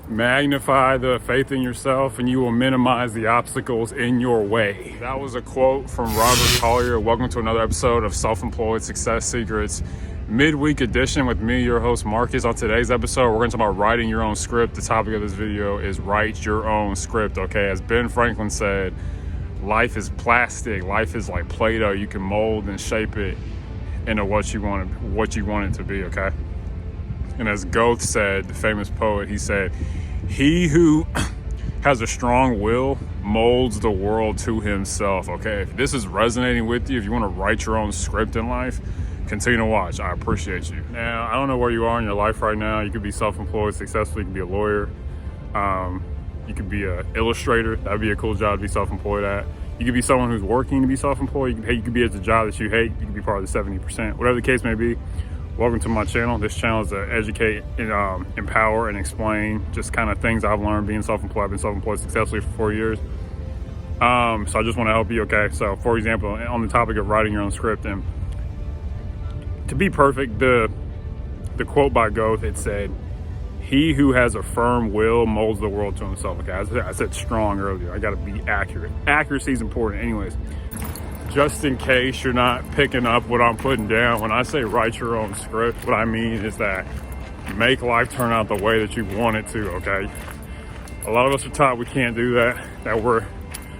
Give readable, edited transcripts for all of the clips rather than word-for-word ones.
Magnify the faith in yourself and you will minimize the obstacles in your way. That was a quote from Robert Collier. Welcome to another episode of Self-Employed Success Secrets midweek edition with me, your host Marcus. On today's episode, we're going to talk about writing your own script. The topic of this video is write your own script. Okay, as Ben Franklin said, life is plastic. Life is like Play-Doh. You can mold and shape it into what you want it to be. Okay. And as Goethe said, the famous poet, he said, "He who has a strong will molds the world to himself." Okay, if this is resonating with you, if you want to write your own script in life, continue to watch. I appreciate you. Now, I don't know where you are in your life right now. You could be self-employed successfully. You could be a lawyer. You could be an illustrator. That'd be a cool job to be self-employed at. You could be someone who's working to be self-employed. You could be at the job that you hate. You could be part of the 70%. Whatever the case may be. Welcome to my channel. This channel is to educate, and, empower, and explain just kind of things I've learned being self-employed. I've been self-employed successfully for 4 years. So I just want to help you, okay? So for example, on the topic of writing your own script, and to be perfect, the quote by Goethe, it said, "He who has a firm will molds the world to himself." Okay, I said strong earlier. I got to be accurate. Accuracy is important anyways. Just in case you're not picking up what I'm putting down, when I say write your own script, what I mean is that make life turn out the way that you want it to, okay? A lot of us are taught we can't do that, that we're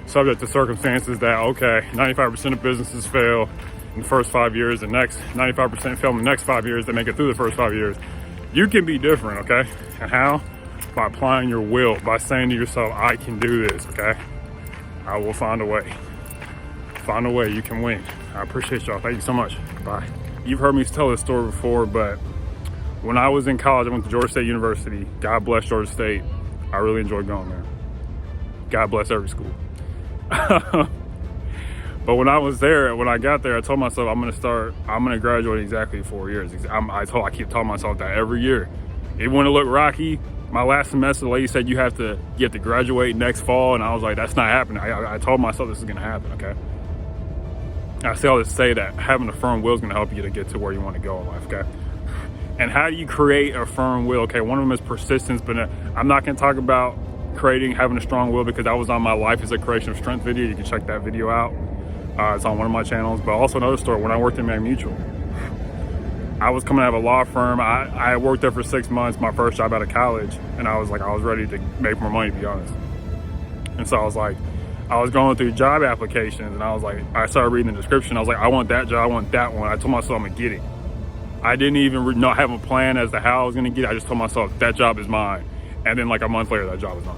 subject to circumstances that, okay, 95% of businesses fail in the first 5 years, the next 95% fail in the next 5 years, they make it through the first 5 years. You can be different, okay? And how? By applying your will, by saying to yourself, I can do this, okay? I will find a way. Find a way, you can win. I appreciate y'all. Thank you so much. Bye. You've heard me tell this story before, but when I was in college, I went to Georgia State University. God bless Georgia State. I really enjoyed going there. God bless every school. But when I was there, when I got there, I told myself I'm gonna graduate exactly 4 years. I keep telling myself that every year. It wouldn't look rocky. My last semester, the lady said you have to graduate next fall, and I was like, that's not happening. I told myself this is gonna happen, okay? I say all this to say that having a firm will is going to help you to get to where you want to go in life, okay? And how do you create a firm will? Okay, one of them is persistence, but I'm not going to talk about having a strong will because that was on my Life is a Creation of Strength video. You can check that video out. It's on one of my channels. But also another story, when I worked in MagMutual, I was coming out of a law firm. I worked there for 6 months, my first job out of college, and I was ready to make more money, to be honest. And so I was going through job applications, and I started reading the description. I was like, I want that job, I want that one. I told myself I'm gonna get it. I didn't even not have a plan as to how I was gonna get it. I just told myself that job is mine. And then like a month later, that job was mine.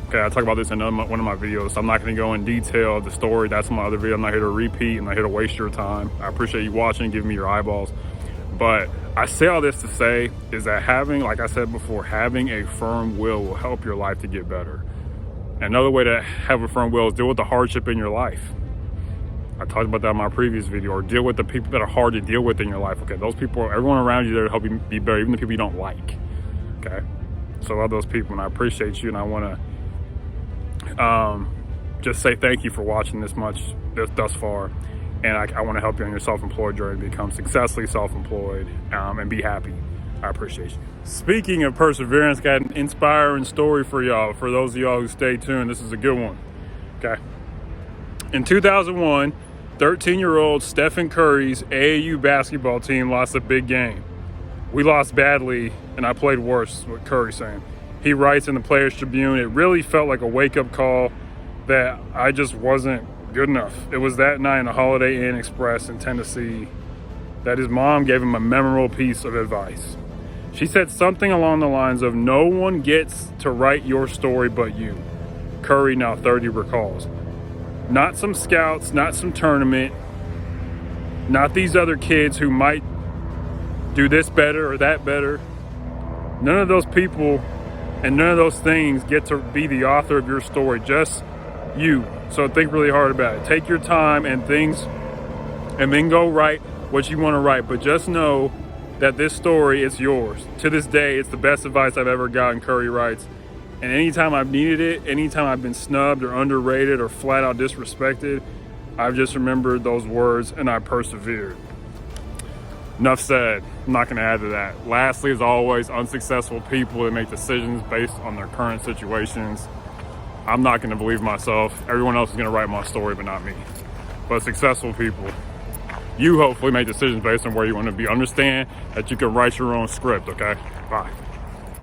Okay, I talk about this in one of my videos, so I'm not gonna go in detail of the story. That's my other video. I'm not here to repeat. I'm not here to waste your time. I appreciate you watching, giving me your eyeballs. But I say all this to say is that like I said before, having a firm will help your life to get better. Another way to have a firm will is deal with the hardship in your life. I talked about that in my previous video. Or deal with the people that are hard to deal with in your life. Okay, those people, everyone around you there to help you be better, even the people you don't like. Okay, so I love those people and I appreciate you, and I want to just say thank you for watching thus far. And I want to help you on your self-employed journey to become successfully self-employed and be happy. I appreciate you. Speaking of perseverance, got an inspiring story for y'all. For those of y'all who stay tuned, this is a good one. Okay. In 2001, 13-year-old Stephen Curry's AAU basketball team lost a big game. "We lost badly, and I played worse," is what Curry's saying. He writes in the Players Tribune, "It really felt like a wake-up call that I just wasn't good enough. It was that night in a Holiday Inn Express in Tennessee that his mom gave him a memorable piece of advice. She said something along the lines of, 'No one gets to write your story but you.'" Curry, now 30, recalls. Not some scouts, not some tournament, not these other kids who might do this better or that better. None of those people and none of those things get to be the author of your story, just you. So think really hard about it. Take your time and then go write what you want to write, but just know that this story is yours. To this day, it's the best advice I've ever gotten, Curry writes. And anytime I've needed it, anytime I've been snubbed or underrated or flat out disrespected, I've just remembered those words and I persevered. Enough said. I'm not going to add to that. Lastly, as always, unsuccessful people that make decisions based on their current situations. I'm not going to believe myself. Everyone else is going to write my story, but not me. But successful people, you hopefully make decisions based on where you want to be. Understand that you can write your own script, okay? Bye.